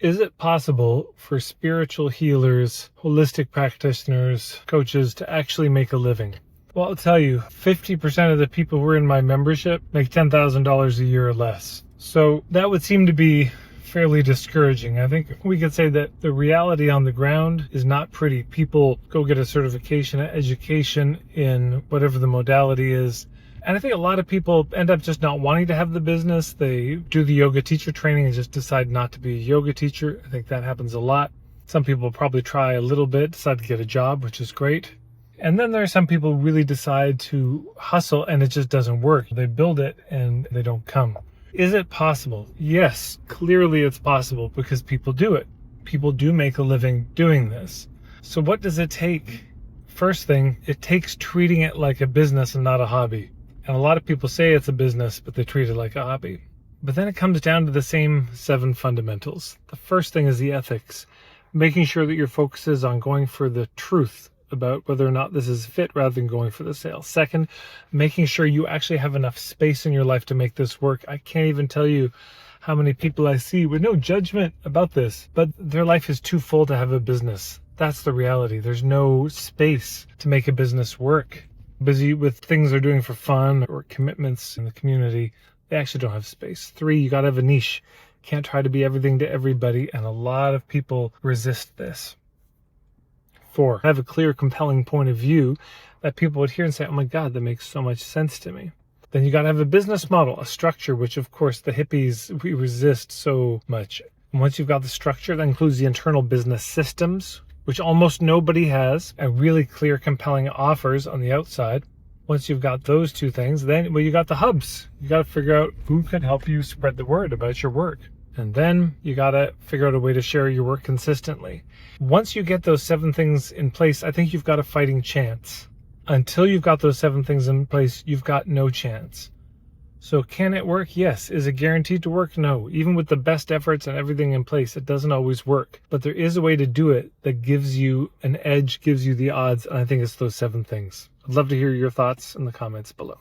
Is it possible for spiritual healers, holistic practitioners, coaches to actually make a living? Well, I'll tell you, 50% of the people who are in my membership make $10,000 a year or less. So that would seem to be fairly discouraging. I think we could say that the reality on the ground is not pretty. People go get a certification, an education in whatever the modality is. And I think a lot of people end up just not wanting to have the business. They do the yoga teacher training and just decide not to be a yoga teacher. I think that happens a lot. Some people probably try a little bit, decide to get a job, which is great. And then there are some people who really decide to hustle and it just doesn't work. They build it and they don't come. Is it possible? Yes, clearly it's possible because people do it. People do make a living doing this. So what does it take? First thing, it takes treating it like a business and not a hobby. And a lot of people say it's a business, but they treat it like a hobby. But then it comes down to the same 7 fundamentals. The first thing is the ethics, making sure that your focus is on going for the truth about whether or not this is fit rather than going for the sale. Second, making sure you actually have enough space in your life to make this work. I can't even tell you how many people I see with no judgment about this, but their life is too full to have a business. That's the reality. There's no space to make a business work. Busy with things they're doing for fun or commitments in the community, they actually don't have space. 3, you got to have a niche. Can't try to be everything to everybody, and a lot of people resist this. 4, have a clear, compelling point of view that people would hear and say, oh my God, that makes so much sense to me. Then you got to have a business model, a structure, which of course the hippies, we resist so much. And once you've got the structure, that includes the internal business systems, which almost nobody has, and really clear, compelling offers on the outside. Once you've got those 2 things, then you got the hubs. You got to figure out who can help you spread the word about your work. And then you got to figure out a way to share your work consistently. Once you get those 7 things in place, I think you've got a fighting chance. Until you've got those 7 things in place, you've got no chance. So can it work? Yes. Is it guaranteed to work? No. Even with the best efforts and everything in place, it doesn't always work. But there is a way to do it that gives you an edge, gives you the odds, and I think it's those 7 things. I'd love to hear your thoughts in the comments below.